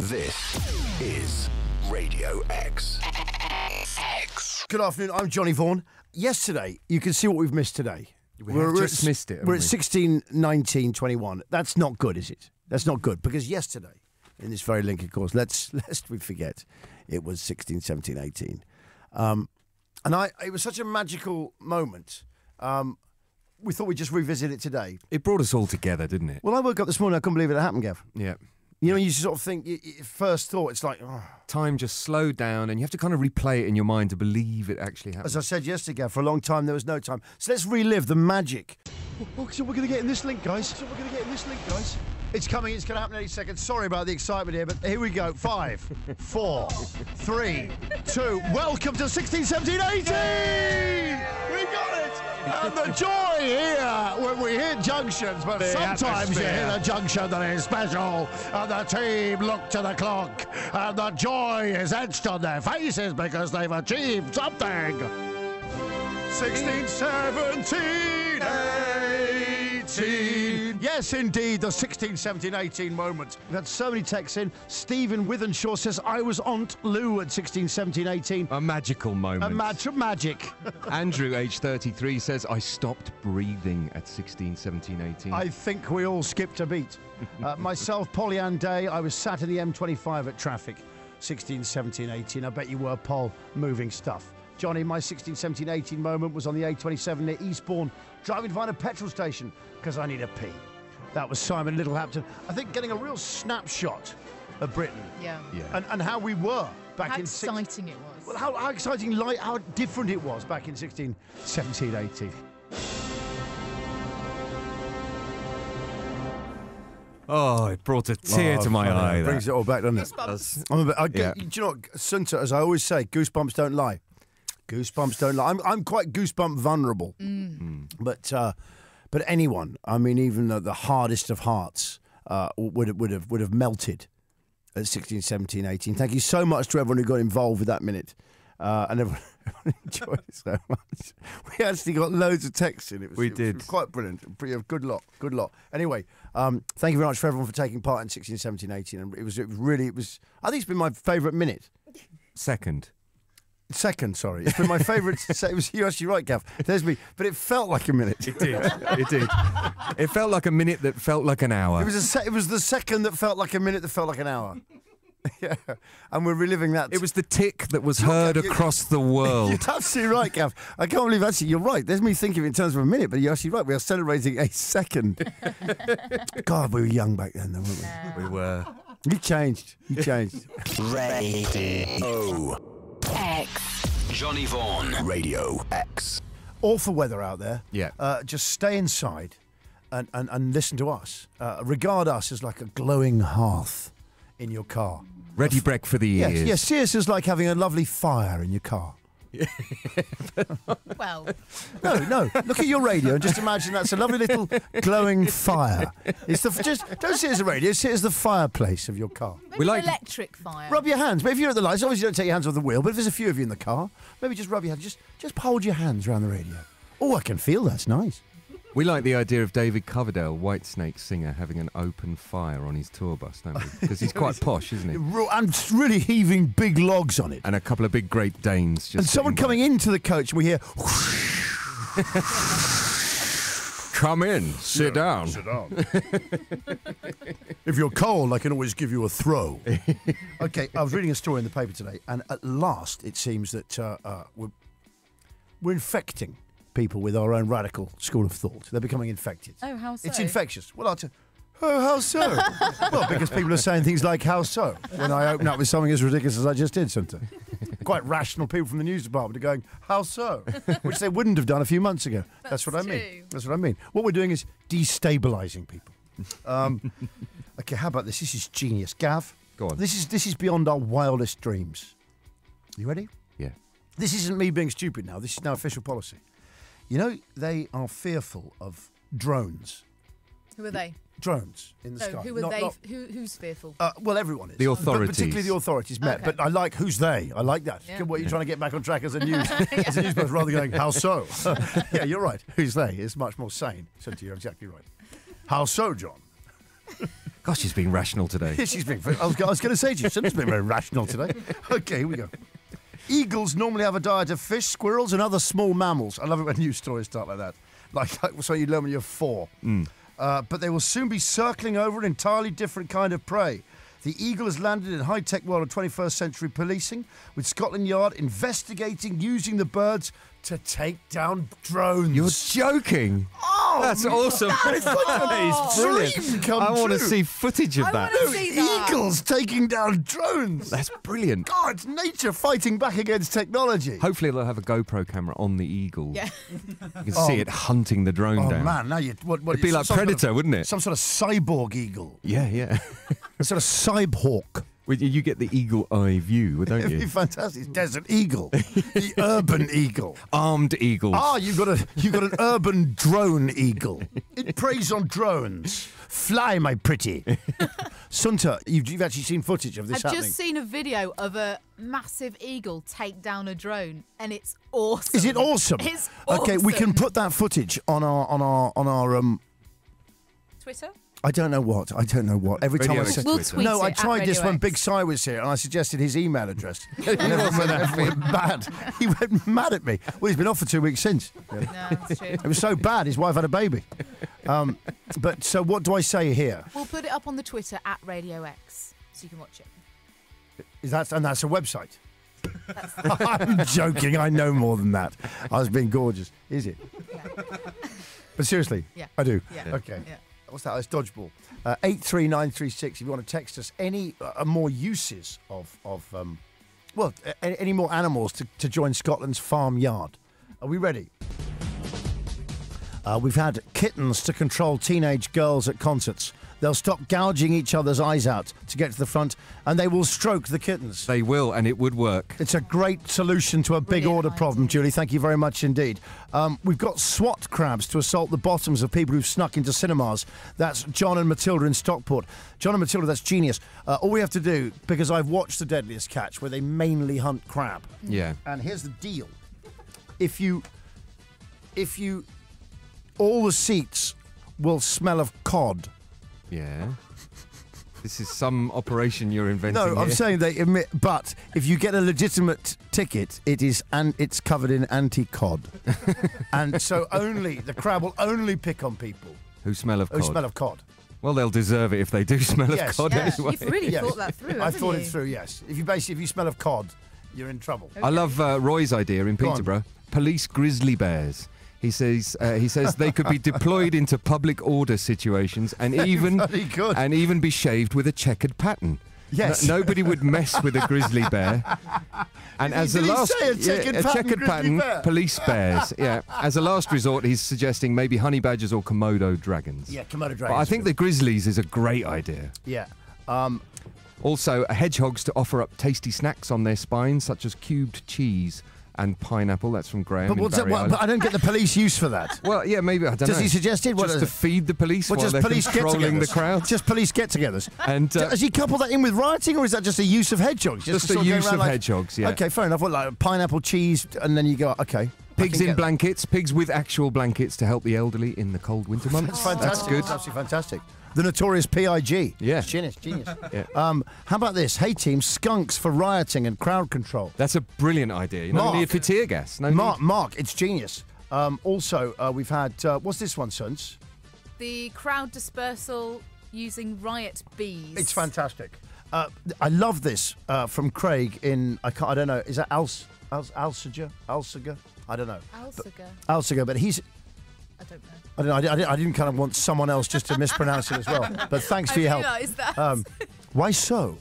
This is Radio X. Good afternoon, I'm Johnny Vaughan. Yesterday, you can see what we've missed today. We've just missed it. We're at 16, 19, 21. That's not good, is it? That's not good, because yesterday, in this very link, of course, lest we forget, it was 16, 17, 18. And it was such a magical moment. We thought we'd just revisit it today. It brought us all together, didn't it? Well, I woke up this morning, I couldn't believe it happened, Gav. Yeah. You know, you sort of think, first thought, it's like, oh. Time just slowed down and you have to kind of replay it in your mind to believe it actually happened. As I said yesterday, Gav, for a long time there was no time. So let's relive the magic. So we're going to get in this link, guys. It's coming, it's going to happen in any second. Sorry about the excitement here, but here we go. 5, 4, 3, 2. Welcome to 16, 17, 18! We got it! And the joy here when we hit junctions, but sometimes you hit a junction that is special, and the team look to the clock, and the joy is etched on their faces because they've achieved something. 16, 17, 18. Yes, indeed, the 16, 17, 18 moment. We've had so many texts in. Stephen Withenshaw says, I was Aunt Lou at 16, 17, 18. A magical moment. Magic. Andrew, age 33, says, I stopped breathing at 16, 17, 18. I think we all skipped a beat. Myself, Pollyann Day, I was sat in the M25 at traffic. 16, 17, 18. I bet you were, Paul, moving stuff. Johnny, my 16, 17, 18 moment was on the A27 near Eastbourne, driving to find a petrol station because I need a pee. That was Simon Littlehampton. I think getting a real snapshot of Britain. Yeah. And how we were back how in... exciting it was. Well, how exciting, how different it was back in 16, 17, 18. Oh, it brought a tear to my eye. It brings it all back, doesn't it? Goosebumps. Do you know what, Sunta, as I always say, goosebumps don't lie. Goosebumps don't lie. I'm quite goosebump vulnerable. But anyone, I mean, even the hardest of hearts would have melted at 16, 17, 18. Thank you so much to everyone who got involved with that minute. And everyone enjoyed it so much. We actually got loads of texts in. It was quite brilliant. Good lot. Anyway, thank you very much for everyone for taking part in 16, 17, 18. And it was really, I think it's been my favourite minute. Second, sorry. It's been my favourite. You're actually right, Gav. There's me. But it felt like a minute. It did. It felt like a minute that felt like an hour. It was the second that felt like a minute that felt like an hour. Yeah, and we're reliving that. It was the tick that was heard across the world. You're absolutely right, Gav. I can't believe actually you're right. There's me thinking in terms of a minute, but you're actually right. We are celebrating a second. God, we were young back then, though, weren't we? We were. You changed. Radio X. Johnny Vaughan. Radio X. Awful weather out there. Yeah. Just stay inside and listen to us. Regard us as like a glowing hearth in your car. Ready brek for the ears. Yes, see us as like having a lovely fire in your car. Well, No. Look at your radio and just imagine that's a lovely little glowing fire. Just don't see it as a radio. See it as the fireplace of your car. maybe an electric fire. Rub your hands. But if you're at the lights, obviously don't take your hands off the wheel. But if there's a few of you in the car, maybe just rub your hands. Just hold your hands around the radio. Oh, I can feel that's nice. We like the idea of David Coverdale, Whitesnake singer, having an open fire on his tour bus, don't we? Because he's quite posh, isn't he? And really heaving big logs on it. And a couple of big Great Danes. Just and someone coming into the coach, and we hear... Come in, sit down. Sit down. If you're cold, I can always give you a throw. Okay, I was reading a story in the paper today, and at last it seems that we're infecting people with our own radical school of thought. They're becoming infected. Oh, how so? It's infectious. Well, I'll tell you. Oh, how so? Well, because people are saying things like, how so? When I open up with something as ridiculous as I just did, something. Quite rational people from the news department are going, how so? Which they wouldn't have done a few months ago. That's what I mean. That's what I mean. What we're doing is destabilising people. Okay, how about this? This is genius. Gav? Go on. This is beyond our wildest dreams. You ready? Yeah. This isn't me being stupid now. This is now official policy. You know, they are fearful of drones. Who are they? Drones in the sky. Who are they? Who's fearful? Well, everyone is. The authorities. But particularly the authorities met. Okay. But I like who's they. I like that. Yeah. What you're trying to get back on track as a news person rather than going, how so? Yeah, you're right. Who's they? It's much more sane. So you're exactly right. How so, John? Gosh, she's being rational today. She's being. I was going to say to you, she's been very rational today. Okay, here we go. Eagles normally have a diet of fish, squirrels, and other small mammals. I love it when news stories start like that. Like so you learn when you're 4. But they will soon be circling over an entirely different kind of prey. The eagle has landed in high-tech world of 21st century policing, with Scotland Yard investigating using the birds to take down drones. You're joking. Oh, that's awesome. That is brilliant. I want to see footage of that. wanna see that. Eagles taking down drones. That's brilliant. God, it's nature fighting back against technology. Hopefully they'll have a GoPro camera on the eagle. Yeah. You can see it hunting the drone Oh down. man, now you what It'd be like some Predator, sort of, wouldn't it? Some sort of cyborg eagle, Yeah, yeah. a sort of cyborg. Well, you get the eagle eye view, don't It'd be you? fantastic. It's Desert Eagle, the urban eagle. Armed eagles. Ah, you've got an urban drone eagle. It preys on drones. Fly, my pretty. Sunta, you've actually seen footage of this I've happening. just seen a video of a massive eagle take down a drone, and it's awesome. Is it awesome? It's Okay, we can awesome. put that footage on our Twitter? I don't know what. Every time Radio I say, We'll tweet no, it I at tried this Radio when X. Big Si was here, and I suggested his email address. And everyone went mad. He went mad at me. Well, he's been off for 2 weeks since. No, that's true. It was so bad. His wife had a baby. But so what do I say here? We'll put it up on the Twitter at Radio X, so you can watch it. That's a website. I'm joking. I know more than that. I was being gorgeous. Is it? Yeah. But seriously, Yeah. I do. Yeah. Okay. Yeah. What's that? It's dodgeball. 83936. If you want to text us any more uses of any more animals to join Scotland's farm yard. Are we ready? We've had kittens to control teenage girls at concerts. They'll stop gouging each other's eyes out to get to the front, and they will stroke the kittens. They will, and it would work. It's a great solution to a big Brilliant order problem, idea. Julie. Thank you very much indeed. We've got SWAT crabs to assault the bottoms of people who've snuck into cinemas. That's John and Matilda in Stockport. John and Matilda, that's genius. All we have to do, because I've watched The Deadliest Catch, where they mainly hunt crab. Yeah. And here's the deal. If you all the seats will smell of cod. Yeah. This is some operation you're inventing. No, I'm here. saying they admit, but if you get a legitimate ticket, it's covered in anti-cod. And so the crab will only pick on people Who smell of who cod. smell of cod. Well, they'll deserve it if they do smell Yes. of cod Yeah, anyway. you've really Yes. thought that through, I haven't thought you? it through, yes. If you smell of cod, you're in trouble. I love Roy's idea in Go on. Peterborough. Police grizzly bears. He says they could be deployed into public order situations and Very good. even be shaved with a checkered pattern. Yes. Nobody would mess with a grizzly bear. And as Did a he last say a checkered pattern grizzly bear? police bears. Yeah. As a last resort, he's suggesting maybe honey badgers or Komodo dragons. Yeah, Komodo dragons. But I think the grizzlies is a great idea. Yeah. Also, hedgehogs to offer up tasty snacks on their spines, such as cubed cheese and pineapple. That's from Graham. But in what's that? Barry Island. But I don't get the police use for that. Well, yeah, maybe, I don't know. Does he suggest it? What Just is to it? feed the police Well, while just they're police controlling the get-togethers. crowd. Just police get-togethers. And Does he couple that in with rioting, or is that just a use of hedgehogs? just to the sort go use around of hedgehogs, yeah. Okay, fair enough. What, like pineapple, cheese, and then you go, okay. Pigs I can in get- blankets, pigs with actual blankets to help the elderly in the cold winter months. That's fantastic. That's good. That's absolutely fantastic. The notorious PIG. Yeah. It's genius. Yeah. How about this? Hey, team, skunks for rioting and crowd control. That's a brilliant idea. No Mark. need for tear gas. No Mark, it's genius. Also, we've had, what's this one, Sons? The crowd dispersal using riot bees. It's fantastic. I love this from Craig in, I don't know, is that Alsager? I don't know. Alsager, but he's, I don't know. I didn't kind of want someone else just to mispronounce it as well. But thanks for your help. Is that Why so?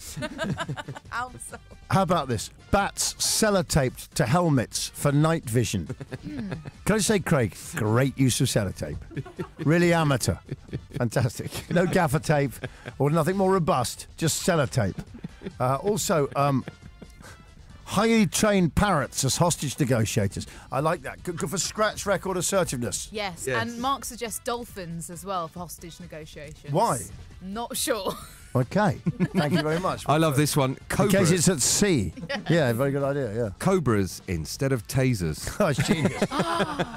also? How about this? Bats sellotaped to helmets for night vision. Can I say, Craig, great use of sellotape. Really amateur. Fantastic. No gaffer tape or nothing more robust, just sellotape. Also, highly trained parrots as hostage negotiators. I like that. Good for scratch record assertiveness. Yes, Yes. and Mark suggests dolphins as well for hostage negotiations. Why? Not sure. Okay. Thank you very much. I love this one. In Cobras. case it's at sea. Yeah, very good idea, yeah. Cobras instead of tasers. Oh, it's genius.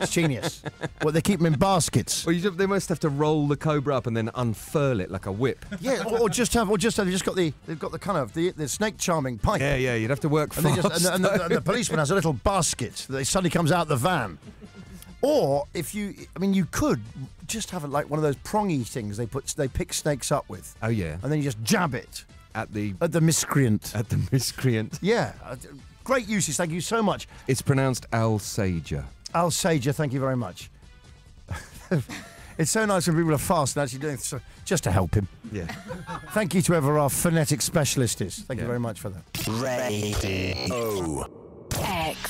It's genius. Well, they keep them in baskets. Well, they must have to roll the cobra up and then unfurl it like a whip. Yeah, or just have, they've got the kind of the snake charming pipe. Yeah, you'd have to work And, fast. and the policeman has a little basket that suddenly comes out the van. Or you could just have it like one of those prongy things they pick snakes up with. Oh, yeah. And then you just jab it At the miscreant. miscreant. Yeah, great uses. Thank you so much. It's pronounced Alsager. Alsager, thank you very much. It's so nice when people are fast and actually doing so, just to help him. Yeah. Thank you to whoever our phonetic specialist is. Thank you very much for that. Radio X.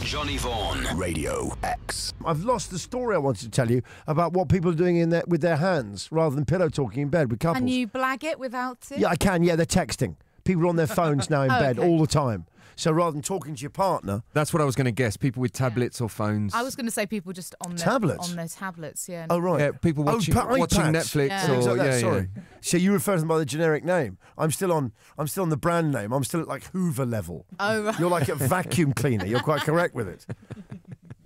Johnny Vaughan. Radio X. I've lost the story I wanted to tell you about what people are doing with their hands rather than pillow talking in bed with couples. Can you blag it without it? Yeah, I can. Yeah, they're texting. People are on their phones now in bed Okay. all the time. So rather than talking to your partner, That's what I was going to guess. People with tablets or phones. I was going to say people just on their Tablets? On their tablets, yeah. oh right, Yeah, people watching, watching iPads. Netflix Yeah. or Things like that, yeah, sorry. So you refer to them by the generic name. I'm still on the brand name. I'm still at like Hoover level. Oh, right. You're like a vacuum cleaner. You're quite correct with it.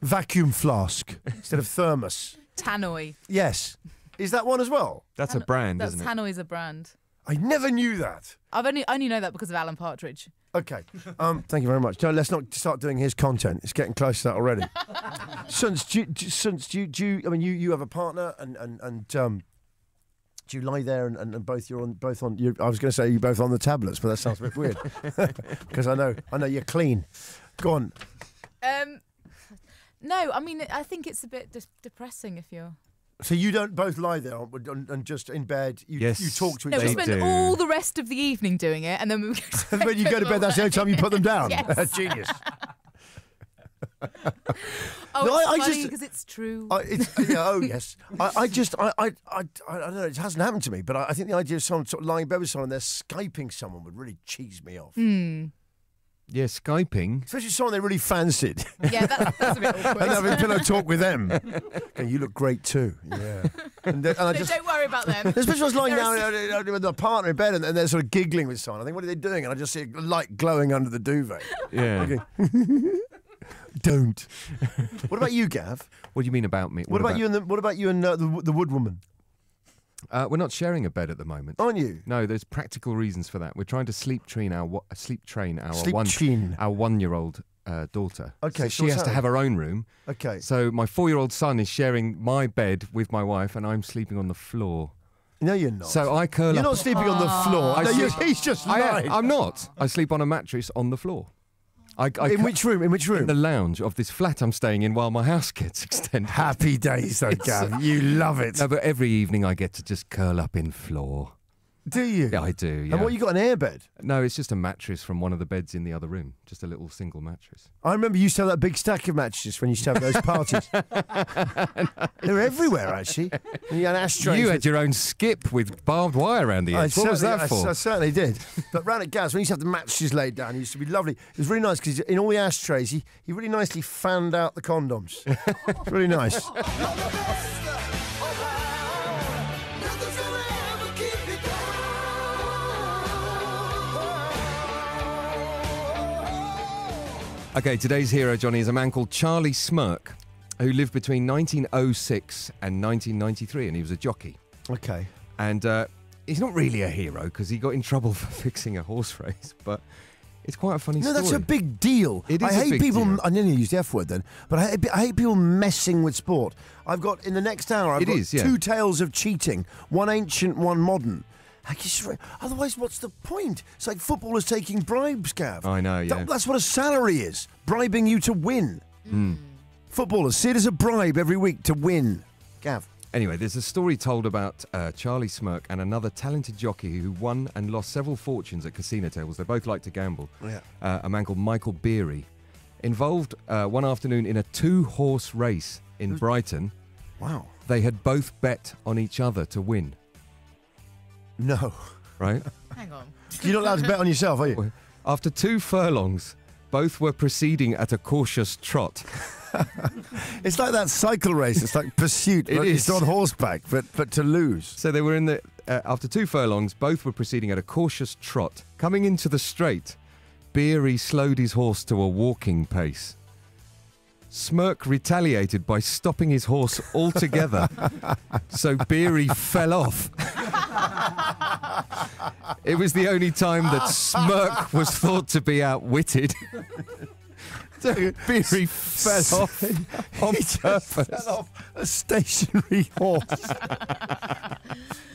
Vacuum flask instead of thermos. Tannoy. Yes. Is that one as well? That's a brand, That's isn't it? Tannoy's a brand. I never knew that. I've only know that because of Alan Partridge. Okay. Thank you very much. No, let's not start doing his content. It's getting close to that already. You have a partner and do you lie there and both on? I was going to say you both on the tablets, but that sounds a bit weird because I know you're clean. Go on. No, I mean I think it's a bit depressing if you're. So you don't both lie there and just in bed. You talk to each No, we other. spend all the rest of the evening doing it, and then we. And when you go to bed, that's the only time you put them down. Yes. Genius. Oh, No, it's I funny just- because it's true. Yes. I don't know. It hasn't happened to me, but I think the idea of someone sort of lying in bed with someone and they're Skyping someone would really cheese me off. Yeah, Skyping. Especially someone they really fancied. Yeah, that's a bit awkward. And having pillow talk with them. Okay, you look great too. Yeah. And I No, just. don't worry about them. Especially when I was lying There are down with a partner in bed and they're sort of giggling with someone. I think, what are they doing? And I just see a light glowing under the duvet. Yeah. Okay. Don't. What about you, Gav? What do you mean about me? What about you and the wood woman? We're not sharing a bed at the moment. Aren't you? No, there's practical reasons for that. We're trying to sleep train our 1-year-old daughter. Okay, so so she what's has to that? have her own room. Okay. So my 4-year-old son is sharing my bed with my wife, and I'm sleeping on the floor. No, you're not. So I curl You're up. not sleeping on the floor. I No, sleep- he's just lying. I'm not. I sleep on a mattress on the floor. In which room? In which room? In the lounge of this flat I'm staying in while my house gets extended. Happy days, though, Gav. You love it. No, but every evening I get to just curl up in floor. Do you? Yeah, I do. Yeah. And what, you got an airbed? No, it's just a mattress from one of the beds in the other room. Just a little single mattress. I remember you used to have that big stack of mattresses when you used to have those parties. They were everywhere, actually. And you had ashtrays. You had your own skip with barbed wire around the edge. What was that for? I certainly did. But round at Gaz, when you used to have the mattresses laid down, it used to be lovely. It was really nice because in all the ashtrays, he really nicely fanned out the condoms. It's really nice. Okay, today's hero, Johnny, is a man called Charlie Smirk, who lived between 1906 and 1993, and he was a jockey. Okay. And he's not really a hero because he got in trouble for fixing a horse race, but it's quite a funny No, story. that's a big deal. It is I a hate big people. deal. I nearly used the F word then, but I hate people messing with sport. I've got in the next hour. I've It got is, yeah. 2 tales of cheating, one ancient, one modern. Otherwise, what's the point? It's like footballers taking bribes, Gav. I know, yeah. That's what a salary is, bribing you to win. Footballers see it as a bribe every week to win. Gav. Anyway, there's a story told about Charlie Smirk and another talented jockey who won and lost several fortunes at casino tables. They both like to gamble. Yeah. A man called Michael Beery. Involved one afternoon in a 2-horse race in Brighton. Wow. They had both bet on each other to win, No. right? Hang on. You're not allowed to bet on yourself, are you? After 2 furlongs, both were proceeding at a cautious trot. It's like that cycle race. It's like pursuit. It but is. It's on horseback, but to lose. So they were in the After 2 furlongs, both were proceeding at a cautious trot. Coming into the straight, Beery slowed his horse to a walking pace. Smirk retaliated by stopping his horse altogether, so Beery fell off. It was the only time that Smirk was thought to be outwitted. Beery fell off on purpose. Fell off a stationary horse.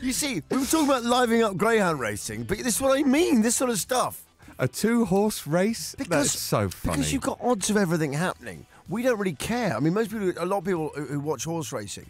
You see, we were talking about livening up greyhound racing, but this is what I mean, this sort of stuff. A 2-horse race? That's so funny. Because you've got odds of everything happening. We don't really care. I mean, a lot of people who watch horse racing,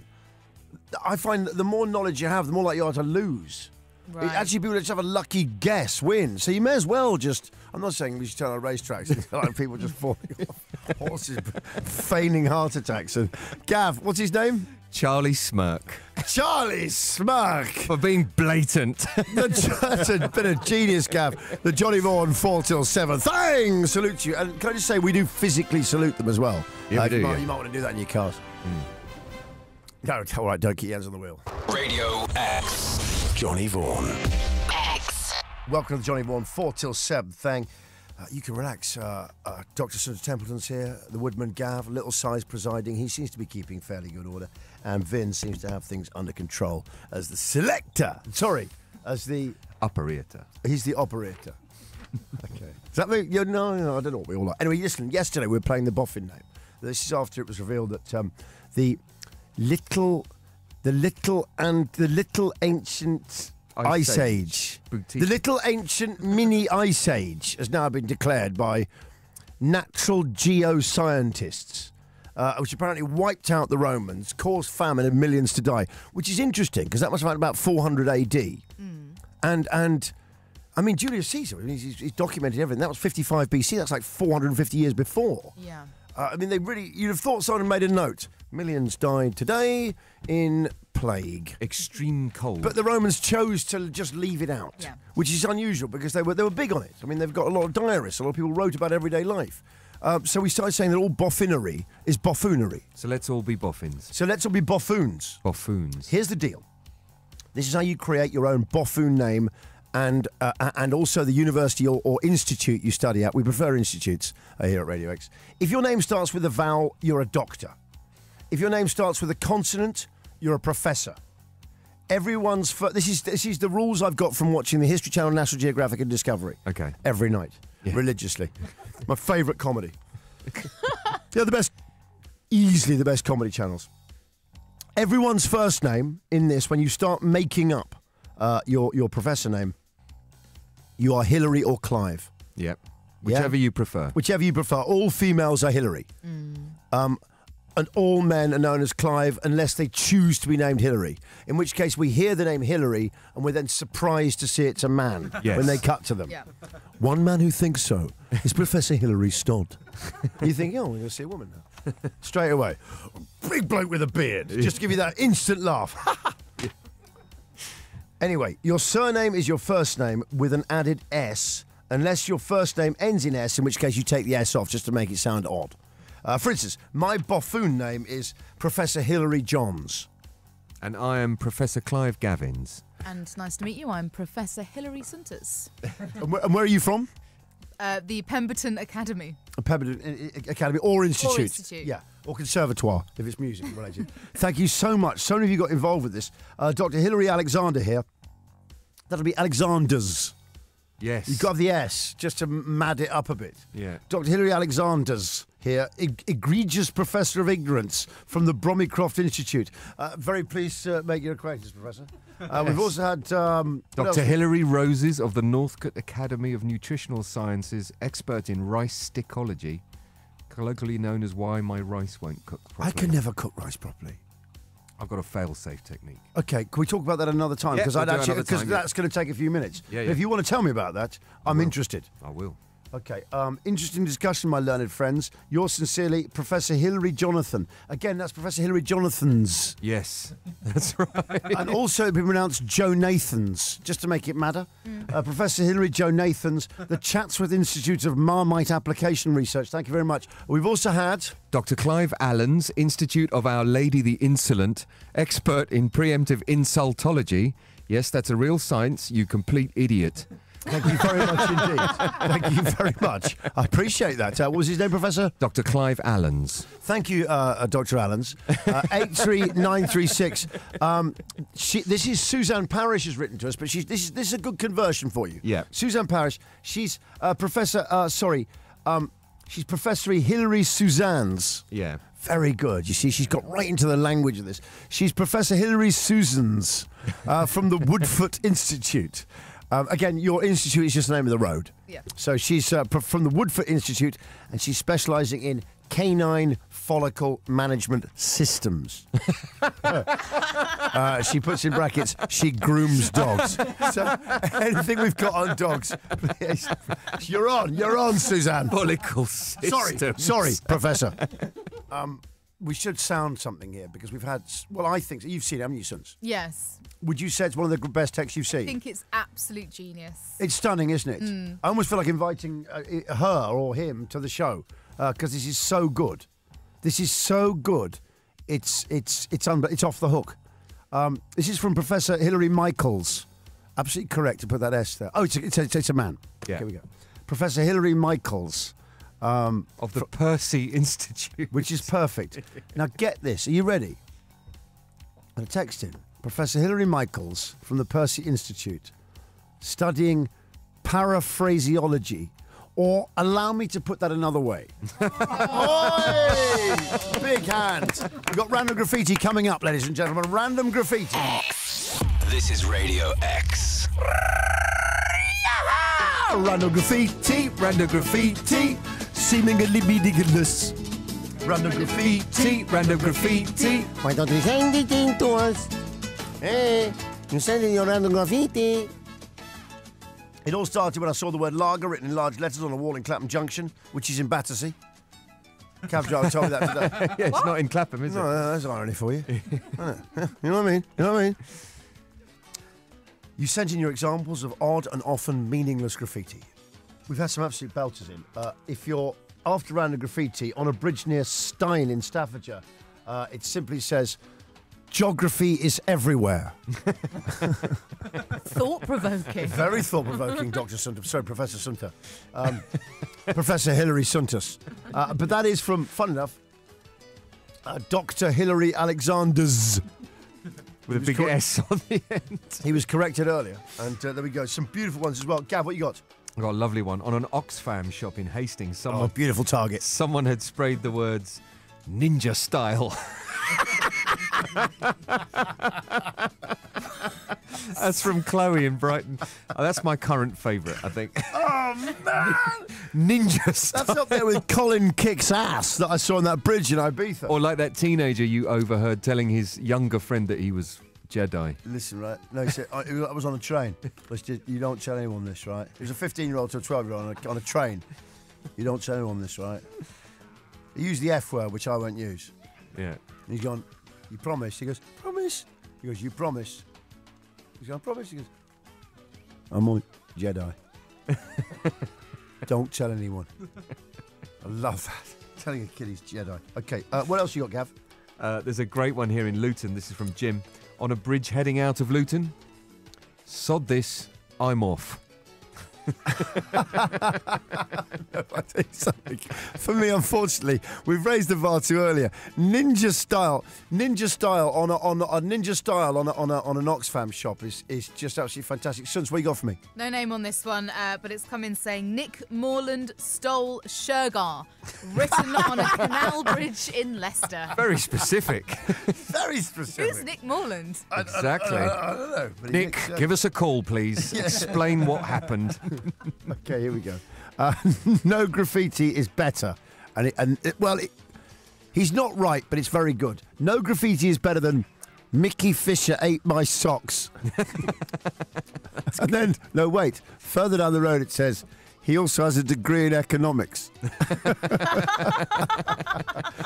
I find that the more knowledge you have, the more likely you are to lose. Right. Actually, people just have a lucky guess win. So you may as well just... I'm not saying we should turn our racetracks into like people just falling off horses, feigning heart attacks. And Gav, what's his name? Charlie Smirk. Charlie Smirk! For being blatant. That's a bit of genius, Gav. The Johnny Vaughan 4 till 7. Thanks! Salute you. And can I just say, we do physically salute them as well. Yeah, we do, you might yeah. want to do that in your cars. No, all right, don't keep your hands on the wheel. Radio X. Johnny Vaughan. X. Welcome to the Johnny Vaughan 4 till 7 thing. You can relax. Dr. Sir Templeton's here, the Woodman Gav, Little Size presiding. He seems to be keeping fairly good order. And Vin seems to have things under control as the selector. Sorry, as the... Operator. He's the operator. Okay. Does that mean... No, I don't know what we all like. Anyway, listen, yesterday we were playing the boffin name. This is after it was revealed that the little ancient... Ice Age. Boutique. The little ancient mini Ice Age has now been declared by natural geoscientists, which apparently wiped out the Romans, caused famine and millions to die, which is interesting because that must have been about 400 AD. And I mean, Julius Caesar, he's documented everything. That was 55 BC. That's like 450 years before. Yeah. I mean, you'd have thought someone made a note. Millions died today in plague. Extreme cold. But the Romans chose to just leave it out, which is unusual because they were big on it. I mean, they've got a lot of diarists. A lot of people wrote about everyday life. So we started saying that all boffinery is buffoonery. So let's all be boffins. So let's all be buffoons. Buffoons. Here's the deal. This is how you create your own buffoon name and also the university or institute you study at. We prefer institutes here at Radio X. If your name starts with a vowel, you're a doctor. If your name starts with a consonant, you're a professor. Everyone's... This is the rules I've got from watching the History Channel, National Geographic and Discovery. Okay. Every night. Yeah. Religiously. My favourite comedy. They're the best... Easily the best comedy channels. Everyone's first name in this, when you start making up your professor name, you are Hillary or Clive. Yep. Whichever you prefer. Whichever you prefer. All females are Hillary. And all men are known as Clive unless they choose to be named Hillary. In which case we hear the name Hillary and we're then surprised to see it's a man when they cut to them. Yeah. One man who thinks so is Professor Hillary Stodd. You think, oh, we're going to see a woman now. Straight away. Big bloke with a beard. Just to give you that instant laugh. Anyway, your surname is your first name with an added S, unless your first name ends in S, in which case you take the S off just to make it sound odd. For instance, my buffoon name is Professor Hilary Johns. And I am Professor Clive Gavins. And nice to meet you. I'm Professor Hilary Suntus. And where are you from? The Pemberton Academy. Pemberton Academy or Institute. Or Institute. Yeah, or Conservatoire, if it's music related. Thank you so much. So many of you got involved with this. Dr. Hilary Alexander here. That'll be Alexander's. Yes. You've got to have the S, just to mad it up a bit. Yeah. Dr. Hilary Alexander's here, egregious professor of ignorance from the Bromycroft Institute. Very pleased to make your acquaintance, Professor. We've also had... Dr. Hilary Roses of the Northcote Academy of Nutritional Sciences, expert in rice stickology, colloquially known as why my rice won't cook properly. I can never cook rice properly. I've got a fail-safe technique. Okay, can we talk about that another time? Yeah, Because that's going to take a few minutes. Yeah, But yeah. if you want to tell me about that, I'm interested. I will. Okay, interesting discussion, my learned friends. Yours sincerely, Professor Hilary Jonathan. Again, that's Professor Hilary Jonathan's. Yes, that's right. And also it'd be pronounced Joe Nathans, just to make it matter. Professor Hilary Joe Nathans, the Chatsworth Institute of Marmite Application Research. Thank you very much. We've also had... Dr. Clive Allen's, Institute of Our Lady the Insolent, expert in preemptive insultology, Yes, that's a real science, you complete idiot. Thank you very much indeed. Thank you very much. I appreciate that. What was his name, Professor? Dr. Clive Allens. Thank you, Dr. Allens. 83936. This is Suzanne Parrish has written to us, but this is a good conversion for you. Yeah. Suzanne Parrish. She's Professor. She's Professor Hilary Suzanne's. Yeah. Very good. You see, she's got right into the language of this. She's Professor Hilary Susans from the Woodfoot Institute. Again, your institute is just the name of the road. Yeah. So she's from the Woodfoot Institute, and she's specialising in canine follicle management systems. She puts in brackets, she grooms dogs. So anything we've got on dogs, please. You're on, Suzanne. Follicle systems. Sorry, Professor. We should sound something here because we've had, well, I think, you've seen it, haven't you, Sons? Yes. Would you say it's one of the best texts you've seen? I think it's absolute genius. It's stunning, isn't it? I almost feel like inviting her or him to the show because this is so good. This is so good. It's off the hook. This is from Professor Hilary Michaels. Absolutely correct to put that S there. Oh, it's a man. Yeah. Here we go. Professor Hilary Michaels. Of the Percy Institute. Which is perfect. Now get this. Are you ready? I'm going to text him. Professor Hilary Michaels from the Percy Institute, studying paraphraseology, or allow me to put that another way. Oi! Big hand. We've got Random Graffiti coming up, ladies and gentlemen. Random Graffiti. This is Radio X. Random Graffiti. Random Graffiti. Seemingly meaningless. Random Graffiti. Random graffiti. Why don't you send it in to us? Hey, you send in your random graffiti. It all started when I saw the word lager written in large letters on a wall in Clapham Junction, which is in Battersea. Cab driver told me that today. Yeah, it's not in Clapham, is it? No, that's irony for you. You know what I mean? You know what I mean? You sent in your examples of odd and often meaningless graffiti. We've had some absolute belters in. If you're after random graffiti on a bridge near Stein in Staffordshire, it simply says, "Geography is everywhere." Thought-provoking. Very thought-provoking, Dr. Sunter. Sorry, Professor Sunter. Professor Hilary Suntus. But that is from, fun enough, Dr. Hilary Alexanders. With a big S on the end. He was corrected earlier. And there we go. Some beautiful ones as well. Gav, what you got? I've got a lovely one. On an Oxfam shop in Hastings, Beautiful target. someone had sprayed the words ninja style. That's from Chloe in Brighton. Oh, that's my current favourite, I think. Oh, man! Ninja style. That's up there with Colin Kicks Ass that I saw on that bridge in Ibiza. Or like that teenager you overheard telling his younger friend that he was Jedi. Listen, right? No, he said, I was on a train. You don't tell anyone this, right? It was a 15-year-old to a 12-year-old on a train. You don't tell anyone this, right? He used the F word, which I won't use. Yeah. And he's gone, "You promise?" He goes, "Promise?" He goes, "You promise?" He's gone, "Promise?" He goes, "I'm on Jedi." Don't tell anyone. I love that. Telling a kid he's Jedi. Okay, what else you got, Gav? There's a great one here in Luton. This is from Jim. On a bridge heading out of Luton. Sod this, I'm off. No, I'll tell you something. For me, unfortunately, we've raised the bar too earlier. Ninja style on an Oxfam shop is just absolutely fantastic. Suns, what you got for me? No name on this one, but it's come in saying Nick Morland stole Shergar, written on a canal bridge in Leicester. Very specific. Very specific. Who's Nick Morland? Exactly. I don't know. But Nick, give us a call, please. Explain what happened. Okay, here we go. No graffiti is better, he's not right, but it's very good. No graffiti is better than Mickey Fisher ate my socks. And then, no, wait. Further down the road, it says he also has a degree in economics.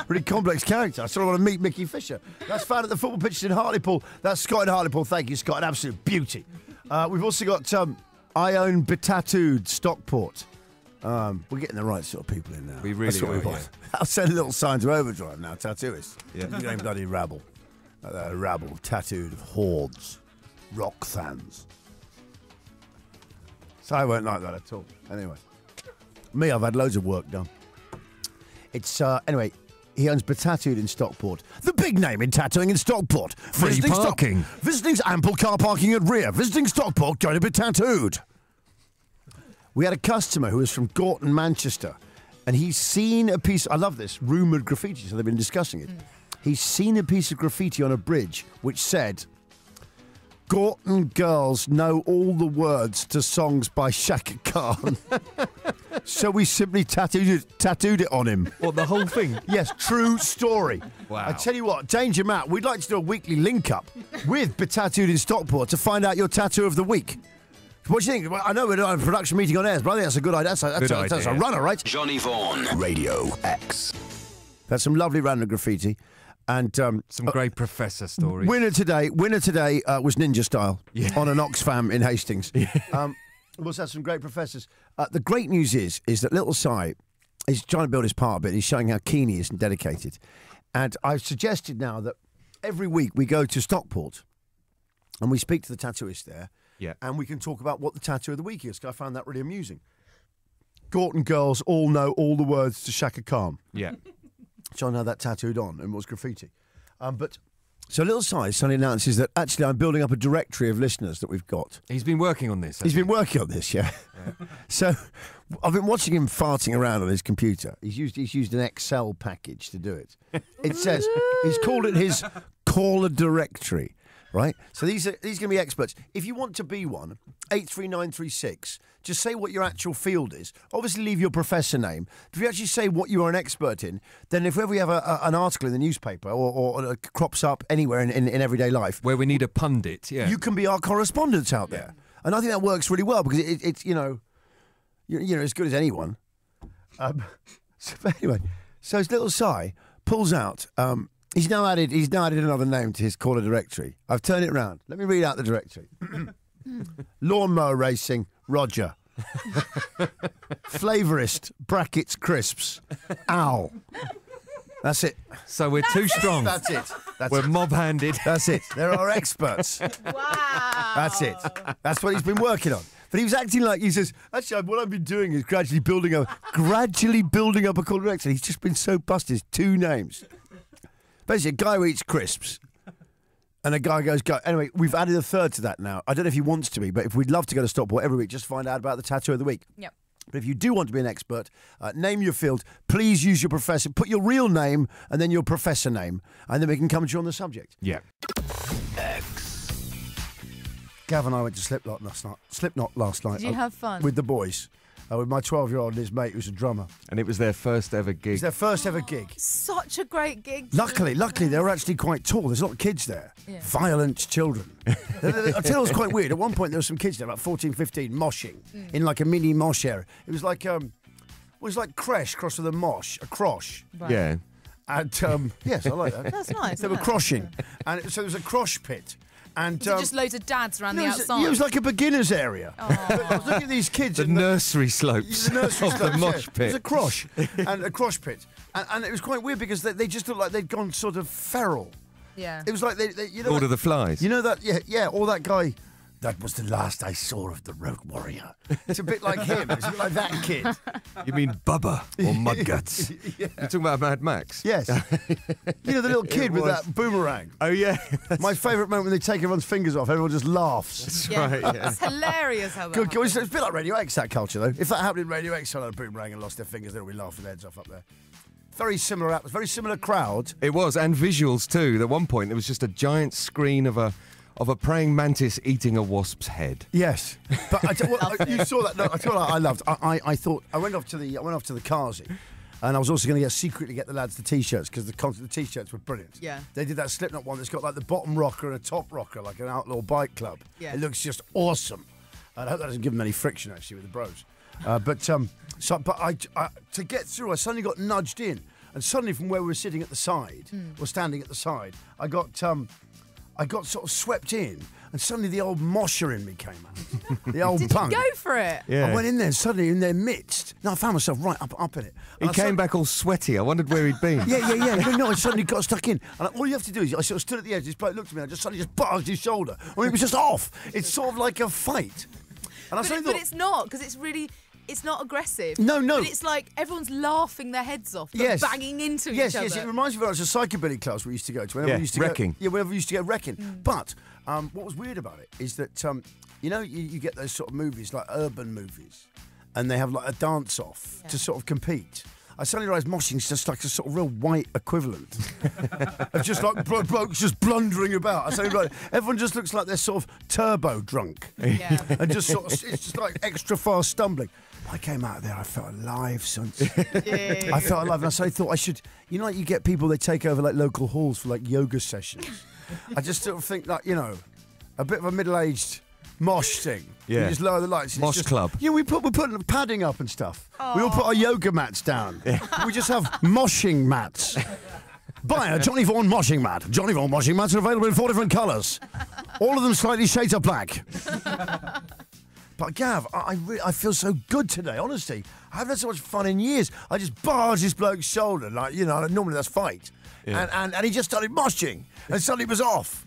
Really complex character. I sort of want to meet Mickey Fisher. That's found at the football pitches in Hartlepool. That's Scott in Hartlepool. Thank you, Scott. An absolute beauty. We've also got I own Betattooed Stockport. We're getting the right sort of people in now. We really That's what are, we want. yeah. I'll send a little sign to Overdrive now, tattooists. Yeah. You ain't bloody rabble. Rabble, tattooed of hordes. rock fans. So I won't like that at all. Anyway, me, I've had loads of work done. It's anyway. He owns Betattooed in Stockport, the big name in tattooing in Stockport. Free parking. Visiting's ample car parking at rear. Visiting Stockport, going to Betattooed. We had a customer who was from Gorton, Manchester, and he's seen a piece. I love this rumoured graffiti. So they've been discussing it. He's seen a piece of graffiti on a bridge which said, "Gorton girls know all the words to songs by Shaka Khan." So we simply tattooed it on him. What, the whole thing? Yes, true story. Wow. I tell you what, Danger Matt, we'd like to do a weekly link-up with Betattooed in Stockport to find out your tattoo of the week. What do you think? Well, I know we're doing a production meeting on airs, but I think that's a good idea. That's a runner, right? Johnny Vaughan, Radio X. That's some lovely random graffiti. And some great professor stories. Winner today was Ninja Style on an Oxfam in Hastings. We've also had some great professors. The great news is that little Si is trying to build his part a bit. He's showing how keen he is and dedicated. And I've suggested now that every week we go to Stockport and we speak to the tattooist there. Yeah. And we can talk about what the tattoo of the week is, because I found that really amusing. Gorton girls all know all the words to Shaka Khan. Yeah. John had that tattooed on and was graffiti. So Little Si suddenly announces that actually I'm building up a directory of listeners that we've got. He's been working on this. He's been working on this, yeah. So I've been watching him farting around on his computer. He's used an Excel package to do it. It says he's called it his caller directory, right? So these are going to be experts. If you want to be one, 83936. Just say what your actual field is. Obviously, leave your professor name. But if you actually say what you are an expert in, then if ever we have an article in the newspaper or it crops up anywhere in everyday life, where we need a pundit, you can be our correspondent out there. And I think that works really well because it's you're as good as anyone. Anyway, so his Little Si pulls out. He's now added another name to his caller directory. I've turned it around. Let me read out the directory. Lawnmower racing, Roger. Flavorist, brackets, crisps, Owl. That's it. So we're too strong. That's it. We're mob-handed. That's it. There are experts. Wow. That's it. That's what he's been working on. But he was acting like, he says, actually, what I've been doing is gradually building up a caller directory. He's just been so busted. 2 names. Basically, a guy who eats crisps. And a guy goes, go. Anyway, we've added a third to that now. I don't know if he wants to be, but if we'd love to go to Stockport every week, just find out about the tattoo of the week. Yep. But if you do want to be an expert, name your field. Please use your professor. Put your real name and then your professor name, and then we can come to you on the subject. Yeah. X. Gav and I went to Slipknot last night. Did you have fun? With the boys. With my 12-year-old and his mate, who's a drummer. And it was their first ever gig. It's their first ever gig. Such a great gig. Luckily, they were actually quite tall. There's a lot of kids there. Yeah. Violent children. I tell you, it was quite weird. At one point, there were some kids there, about 14, 15, moshing in like a mini mosh area. It was like creche crossed with a mosh, a croche. Right. Yeah. And yes, I like that. That's nice. They were croshing, and so there was a crosh pit. And Was it just loads of dads around the outside? It was like a beginner's area. I was looking at these kids. The nursery slopes The nursery of slopes, the mosh pit. It was a crosh, and a crosh pit. And it was quite weird because they just looked like they'd gone sort of feral. Yeah. It was like, Lord of the Flies. You know that, yeah, or that guy, that was the last I saw of the Road Warrior. It's a bit like him. It's a bit like that kid. You mean Bubba or Mudguts? You're talking about Mad Max? Yes. You know the little kid with that boomerang? Oh, yeah. My favourite moment when they take everyone's fingers off, everyone just laughs. That's Yeah. right, yeah. It's hilarious how that Good. happens. It's a bit like Radio X, that culture, though. If that happened in Radio X, someone had a boomerang and lost their fingers, they'd all be laughing their heads off up there. Very similar crowd. It was, and visuals too. At one point, there was just a giant screen of a praying mantis eating a wasp's head. Yes, but you saw that. No, I tell you what I loved. I thought I went off to the Kazi, and I was also going to secretly get the lads the t-shirts because the t-shirts were brilliant. Yeah. They did that Slipknot one that's got like the bottom rocker and a top rocker, like an outlaw bike club. Yeah. It looks just awesome. And I hope that doesn't give them any friction actually with the bros. To get through, I suddenly got nudged in, and suddenly from where we were sitting at the side, or standing at the side, I got I got sort of swept in, and suddenly the old mosher in me came out. The old Did punk. you go for it? Yeah. I went in there, and suddenly in their midst, I found myself right up in it. He And I came suddenly- back all sweaty. I wondered where he'd been. Yeah. No, I suddenly got stuck in. And all you have to do is, I sort of stood at the edge, this bloke looked at me, and I just suddenly just barged his shoulder. I mean, it was just off. It's sort of like a fight. And I suddenly But thought, it's not, because it's not aggressive. No. But it's like everyone's laughing their heads off, but yes. banging into yes, each other. Yes, it reminds me very much of a psychobilly class we used to go to. Whenever Yeah, we used to wrecking. Whenever we used to go wrecking. But what was weird about it is that, you get those sort of movies, like urban movies, and they have like a dance-off to sort of compete. I suddenly realised moshing's just like a sort of real white equivalent of just like blokes just blundering about. I suddenly realised everyone just looks like they're sort of turbo drunk Yeah. and just sort of, it's just like extra fast stumbling. I came out of there, I felt alive, son. Yeah. I felt alive, and I suddenly thought I should. Like you get people, they take over like local halls for like yoga sessions. I just sort of think like, a bit of a middle-aged mosh thing. Yeah. You just lower the lights. and it's Mosh just, club. Yeah, we're putting padding up and stuff. We all put our yoga mats down. We just have moshing mats. Buy a Johnny Vaughan moshing mat. Johnny Vaughan moshing mats are available in 4 different colours. All of them slightly shades of black. But Gav, I feel so good today, honestly. I haven't had so much fun in years. I just barged this bloke's shoulder, like, normally that's fight. Yeah. And he just started moshing, and suddenly it was off.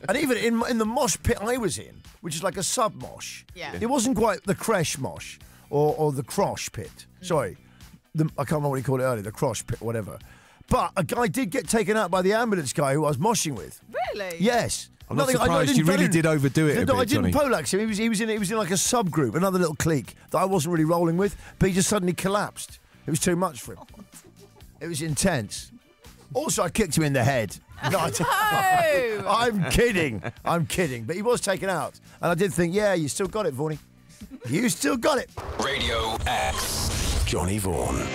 And even in the mosh pit I was in, which is like a sub-mosh, it wasn't quite the creche mosh or the crosh pit. Sorry, I can't remember what he called it earlier, the crosh pit, whatever. But a guy did get taken out by the ambulance guy who I was moshing with. Really? Yes. I'm not Nothing- surprised. You really did overdo it a No, I bit, didn't Johnny. poleaxe him. He was in like a subgroup, another little clique that I wasn't really rolling with, but he just suddenly collapsed. It was too much for him. It was intense. Also, I kicked him in the head. No, I'm kidding. But he was taken out. And I did think, yeah, you still got it, Vaughnie. You still got it. Radio X. Johnny Vaughan.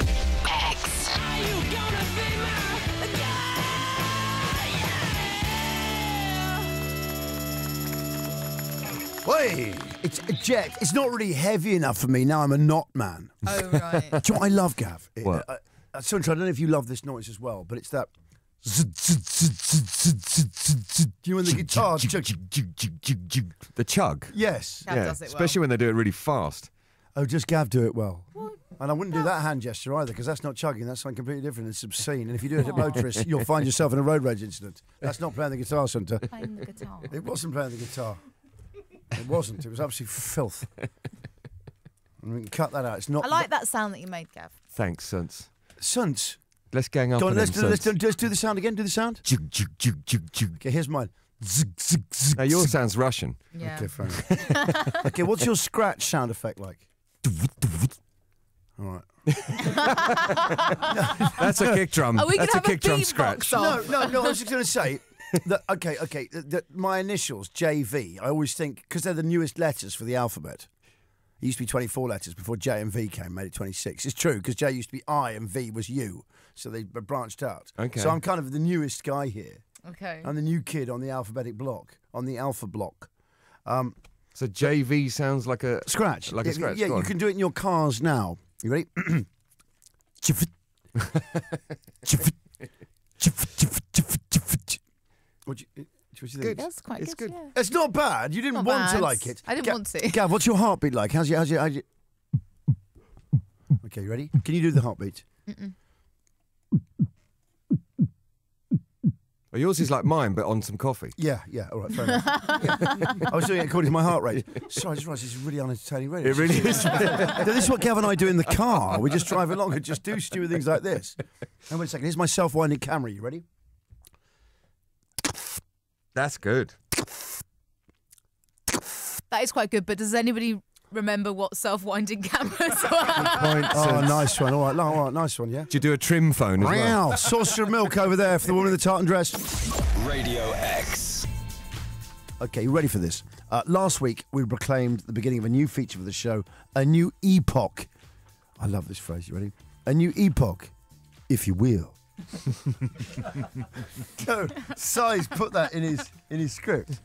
Hey, it's a jet. It's not really heavy enough for me. Now I'm a knot man. Oh, right. Do you know what I love, Gav? What? Sunshine, I don't know if you love this noise as well, but it's that. You know when the guitar. The chug. Yes. Gav does it well. Especially when they do it really fast. Oh, just Gav do it well. And I wouldn't do that hand gesture either, because that's not chugging. That's something completely different. It's obscene. And if you do it at motorists, you'll find yourself in a road rage incident. That's not playing the guitar, Sunter. Playing the guitar. It wasn't playing the guitar. It wasn't. It was absolute filth. And we can cut that out. It's not. I like that sound that you made, Gav. Thanks, Suns. Sunts. Let's gang up Go on, on let's them, Suns. do the sound again. Do the sound. Jug, jug, jug, jug, jug. Okay, here's mine. Zig, zig, zig, Now, yours zig. sounds Russian. Yeah. Okay, fair enough. Okay, what's your scratch sound effect like? All right. That's a kick drum. Are we going That's to a have a kick drum beatbox scratch. off? No. I was just going to say that. Okay. That my initials JV. I always think because they're the newest letters for the alphabet. It used to be 24 letters before J and V came, made it 26. It's true because J used to be I and V was U, so they branched out. Okay. So I'm kind of the newest guy here. Okay. I'm the new kid on the alphabetic block, on the alpha block. So JV sounds like a Scratch. Like a scratch. Yeah, Go you on. can do it in your cars now. You ready? What do you think? Good. That's quite It's good. good. Yeah. It's not bad. You didn't Not want to bad. like it. I didn't want to. Gav, what's your heartbeat like? How's your... Okay, you ready? Can you do the heartbeat? Well, yours is like mine, but on some coffee. Yeah. All right, fair enough. Yeah. I was doing it according to my heart rate. Sorry, I just realised this is really unentertaining radio. It really is. This is what Gav and I do in the car. We just drive along and just do stupid things like this. And wait a second. Here's my self-winding camera. You ready? That's good. That is quite good, but does anybody remember what self-winding cameras were? Point, Oh, Suns. nice one. All right, nice one, yeah? Do you do a trim phone as well? Wow, saucer of milk over there for the woman in the tartan dress. Radio X. Okay, you ready for this? Last week, we proclaimed the beginning of a new feature for the show, a new epoch. I love this phrase. You ready? A new epoch, if you will. So, Si's put that in his script.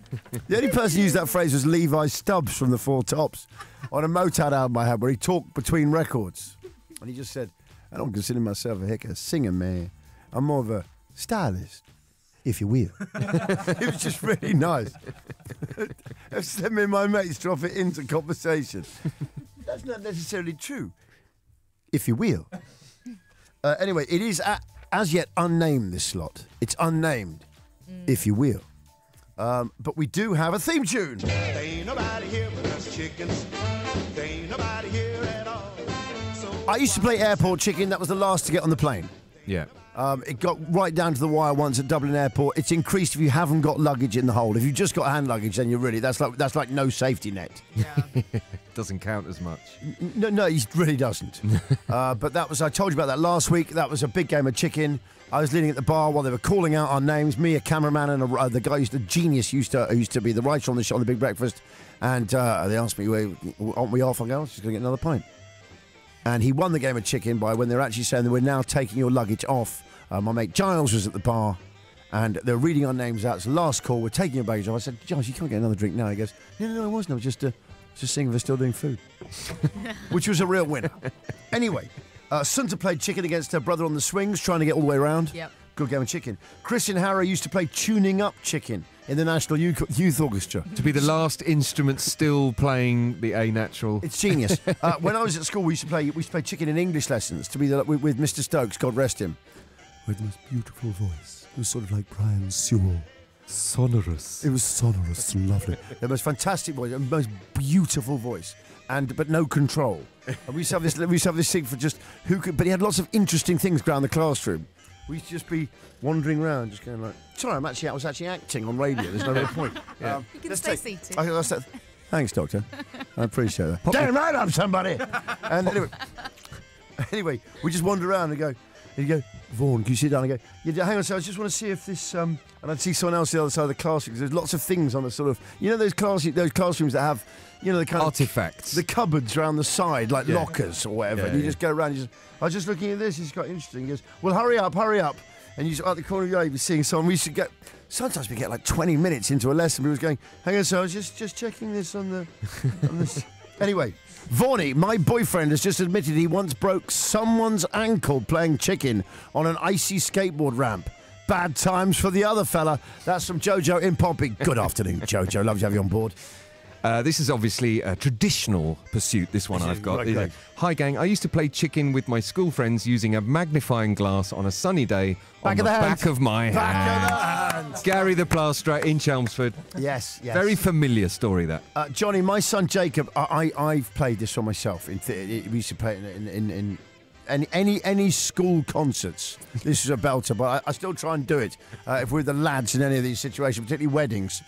The only person who used that phrase was Levi Stubbs from the Four Tops on a Motown album I had where he talked between records. And he just said, I don't consider myself a singer, man. I'm more of a stylist. if you will. It was just really nice. Me and my mates drop it into conversation. That's not necessarily true. If you will. Anyway, it is as yet unnamed, this slot. It's unnamed, if you will. But we do have a theme tune. There ain't nobody here but us chickens. There ain't nobody here at all. So I used to play airport chicken. That was the last to get on the plane. Yeah. It got right down to the wire once at Dublin Airport. It's increased if you haven't got luggage in the hold. If you've just got hand luggage, then you're really that's like no safety net. Yeah. Doesn't count as much. No, he really doesn't. But that was I told you about that last week. That was a big game of chicken. I was leading at the bar while they were calling out our names. Me, a cameraman, and the guy who used to be the writer on the show on the Big Breakfast. And they asked me, "Aren't we off?" I go, "I'm just going to get another pint." And he won the game of chicken by when they're actually saying that we're now taking your luggage off. My mate Giles was at the bar, and they're reading our names out. It's the last call. We're taking your baggage off. I said, "Giles, you can't get another drink now." He goes, "No, I wasn't. I was just seeing if they're still doing food," which was a real winner. Anyway, Sunta played chicken against her brother on the swings, trying to get all the way around. Yep. Good game of chicken. Christian Harrow used to play tuning up chicken in the National Youth Orchestra. To be the last instrument still playing the A natural. It's genius. When I was at school, we used to play chicken in English lessons. To be with Mr. Stokes, God rest him, with the most beautiful voice. It was sort of like Brian Sewell. Sonorous. It was sonorous and lovely. The most fantastic voice, the most beautiful voice, but no control. And we used to have this thing for just who could. But he had lots of interesting things around the classroom. We used to just be wandering around, just going like, "Sorry, I was actually acting on radio. There's no real point." Yeah. You can stay seated. Thanks, Doctor. I appreciate that. Damn right, I'm somebody. And anyway, we just wander around and you go, "Vaughan, can you sit down?" And I go, "Yeah, hang on, so I just want to see if this." And I'd see someone else the other side of the classroom because there's lots of things on the sort of, those classrooms that have, the kind artifacts, the cupboards around the side, like lockers or whatever. Yeah, and you just go around. I was just looking at this. It's quite interesting. He goes, "Well, hurry up!" And you at the corner of your eye, you're seeing someone. Sometimes we get like 20 minutes into a lesson. We was going, "Hang on, so I was just checking this on the." On this. Anyway. Vaughnie, my boyfriend, has just admitted he once broke someone's ankle playing chicken on an icy skateboard ramp. Bad times for the other fella. That's from Jojo in Pompey. Good afternoon, Jojo. Love to have you on board. This is obviously a traditional pursuit, this one I've got. Great. Hi, gang. I used to play chicken with my school friends using a magnifying glass on a sunny day on the back of my hand. Back of the hand. Gary the Plasterer in Chelmsford. Yes. Very familiar story, that. Johnny, my son Jacob, I've played this one myself. We used to play it in any school concerts. This is a belter, but I still try and do it if we're the lads in any of these situations, particularly weddings.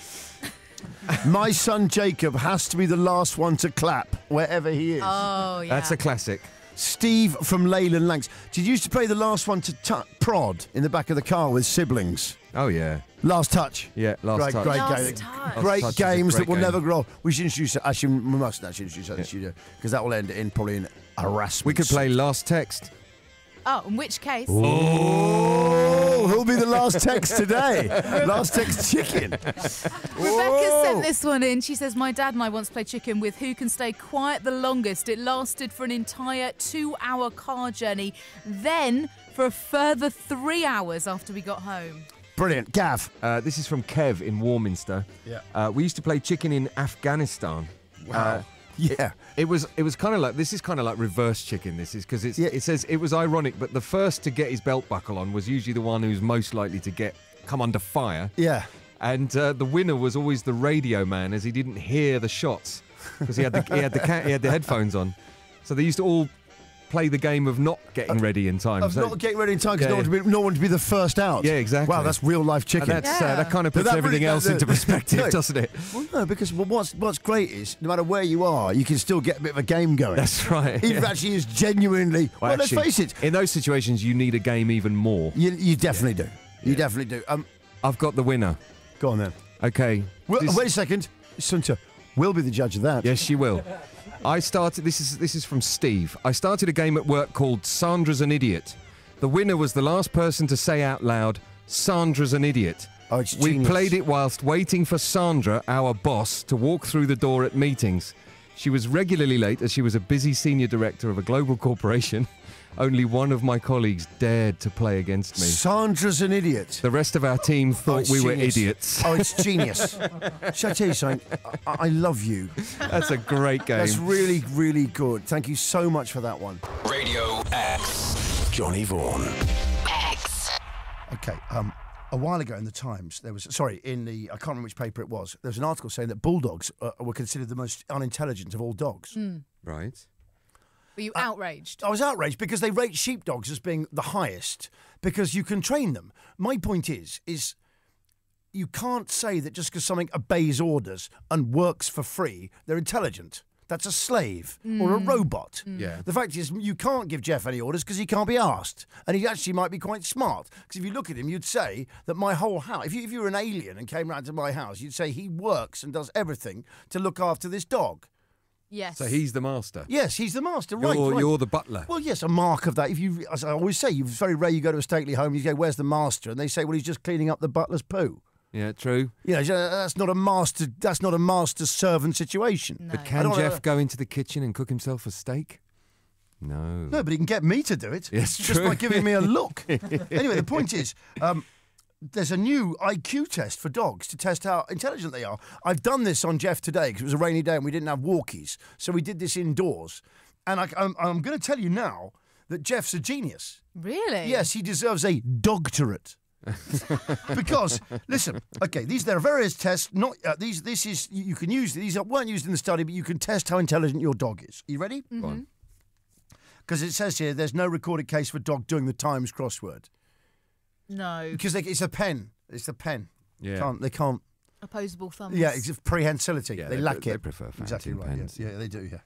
My son Jacob has to be the last one to clap wherever he is. Oh, yeah. That's a classic. Steve from Leyland Lancs. Did you used to play the last one to prod in the back of the car with siblings? Oh, yeah. Last touch. Yeah, last touch. Great Last game. touch. Great Last touch is a games great that will game. never grow. We should introduce it. Actually, we must actually introduce it in the studio because that will end in probably in harassment. We could play Last Text. Oh, in which case? Oh, who'll be the last text today? Last text chicken. Rebecca sent this one in. She says, "My dad and I once played chicken with who can stay quiet the longest. It lasted for an entire 2-hour car journey, then for a further 3 hours after we got home." Brilliant. Gav. This is from Kev in Warminster. Yeah. We used to play chicken in Afghanistan. Wow. Yeah. It was kind of like, this is kind of like reverse chicken. This is because it says it was ironic, but the first to get his belt buckle on was usually the one who's most likely to come under fire. Yeah. And the winner was always the radio man, as he didn't hear the shots because he had the headphones on. So they used to all play the game of not getting ready in time. Not getting ready in time because no one to be the first out. Yeah, exactly. Wow, that's real life chicken. And that kind of puts That everything really- else into perspective, doesn't it? Well, no, because what's great is no matter where you are, you can still get a bit of a game going. That's right. Even if it actually is genuinely. Well, let's actually, face it. in those situations, you need a game even more. You definitely do. You definitely do. I've got the winner. Go on then. Okay. Well, wait a second. Sunta will be the judge of that. Yes, she will. I started. This is from Steve. I started a game at work called Sandra's an Idiot. The winner was the last person to say out loud, "Sandra's an idiot." Oh, it's We genius. played it whilst waiting for Sandra, our boss, to walk through the door at meetings. She was regularly late as she was a busy senior director of a global corporation Only one of my colleagues dared to play against me. Sandra's an idiot. The rest of our team thought it's we were genius. idiots. Oh, it's genius. Shall I tell you something? I love you. That's a great game. That's really, really good. Thank you so much for that one. Radio X. Johnny Vaughan. Okay, a while ago in the Times, there was, in the, I can't remember which paper it was, there was an article saying that bulldogs were considered the most unintelligent of all dogs. Right. Were you outraged? I was outraged because they rate sheepdogs as being the highest because you can train them. My point is you can't say that just because something obeys orders and works for free, they're intelligent. That's a slave or a robot. Yeah. The fact is, you can't give Jeff any orders because he can't be asked. And he actually might be quite smart. Because if you look at him, you'd say that my whole house, if you were an alien and came round to my house, you'd say he works and does everything to look after this dog. Yes. So he's the master. Yes, he's the master, right. You're the butler. Well, yes, a mark of that. If you, as I always say, it's very rare you go to a stately home, you go, where's the master? And they say, well, he's just cleaning up the butler's poo. Yeah, true. You know, that's not a master-servant situation. No. But can Jeff go into the kitchen and cook himself a steak? No. No, but he can get me to do it. Yes, just true. by giving me a look. Anyway, the point is, there's a new IQ test for dogs to test how intelligent they are. I've done this on Jeff today because it was a rainy day and we didn't have walkies, so we did this indoors. And I'm going to tell you now that Jeff's a genius. Really? Yes, he deserves a dogtorate. Because listen, okay, there are various tests. Not this is you can use these weren't used in the study, but you can test how intelligent your dog is. Are you ready? Go on. Because it says here there's no recorded case for a dog doing the Times crossword. No. Because it's a pen. It's a pen. Yeah. They can't. Opposable thumbs. Yeah, it's prehensility. Yeah, they lack it. They prefer fountain exactly right. pens. Yeah, they do. Yeah,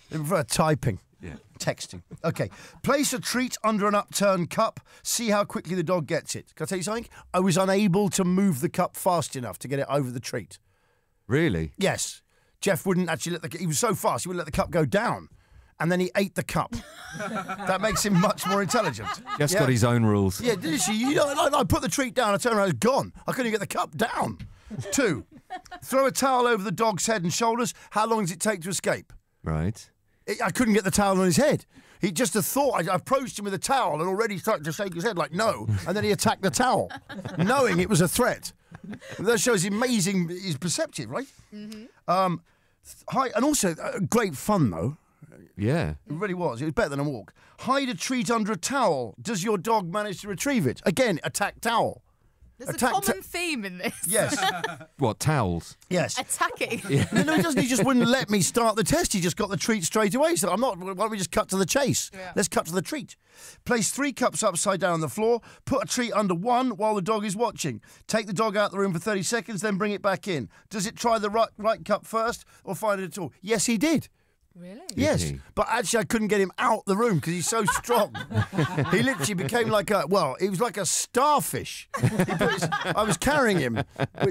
they prefer typing. Yeah. Texting. Okay. Place a treat under an upturned cup. See how quickly the dog gets it. Can I tell you something? I was unable to move the cup fast enough to get it over the treat. Really? Yes. Jeff wouldn't actually he was so fast, he wouldn't let the cup go down. And then he ate the cup. That makes him much more intelligent. Jeff's got his own rules. Yeah, did she? You know, I put the treat down, I turned around, it's gone. I couldn't get the cup down. 2, throw a towel over the dog's head and shoulders. How long does it take to escape? Right. I couldn't get the towel on his head. He just a thought. I approached him with a towel and already started to shake his head like no, and then he attacked the towel, knowing it was a threat. That shows amazing. He's perceptive, right? Mm-hmm. And also great fun though. Yeah. It really was. It was better than a walk. Hide a treat under a towel. Does your dog manage to retrieve it? Again, attack towel. There's a common theme in this. Yes. What, towels? Yes. Attacking. No, he doesn't. He just wouldn't let me start the test. He just got the treat straight away. He said, why don't we just cut to the chase? Yeah. Let's cut to the treat. Place 3 cups upside down on the floor. Put a treat under one while the dog is watching. Take the dog out of the room for 30 seconds, then bring it back in. Does it try the right cup first or find it at all? Yes, he did. Really? Yes, he? but actually I couldn't get him out the room because he's so strong. He literally became like he was like a starfish. I was carrying him,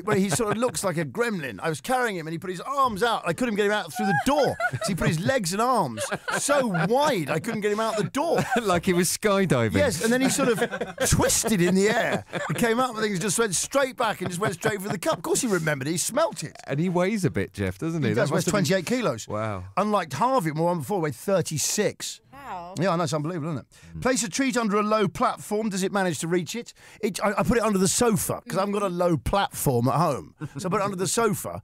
where he sort of looks like a gremlin. I was carrying him and he put his arms out. I couldn't get him out through the door. So he put his legs and arms so wide I couldn't get him out the door. Like he was skydiving. Yes, and then he sort of twisted in the air. He came up and things just went straight back and just went straight for the cup. Of course he remembered it. He smelt it. And he weighs a bit, Jeff, doesn't he? He does, weighs must have been- 28 kilos. Wow. Unlike Harvey, my one before, weighed 36. Wow. Yeah, I know, it's unbelievable, isn't it? Place a treat under a low platform. Does it manage to reach it? I put it under the sofa because I haven't got a low platform at home. So I put it under the sofa.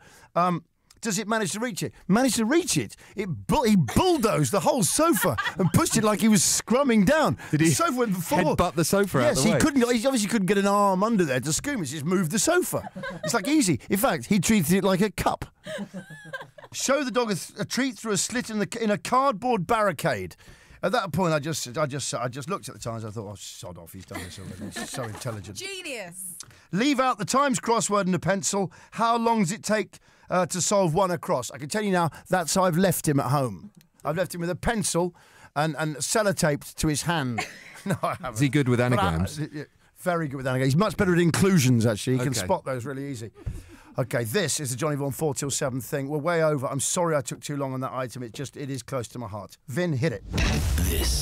Does it manage to reach it? Managed to reach it. He bulldozed the whole sofa and pushed it like he was scrumming down. Did he the sofa went forward. headbutt the sofa out Yes, the way? he obviously couldn't get an arm under there to scoom it. He just moved the sofa. It's like easy. In fact, he treated it like a cup. Show the dog a treat through a slit in a cardboard barricade. At that point, I just looked at the Times. I thought, oh, sod off, he's done this already. He's so intelligent. Genius. Leave out the Times crossword and a pencil. How long does it take to solve one across? I can tell you now, that's how I've left him at home. I've left him with a pencil and sellotaped to his hand. No, I haven't. Is he good with But anagrams? very good with anagrams. He's much better at inclusions, actually. He can Okay. spot those really easy. Okay, this is the Johnny Vaughan 4 till 7 thing. We're way over. I'm sorry I took too long on that item. It is close to my heart. Vin, hit it. This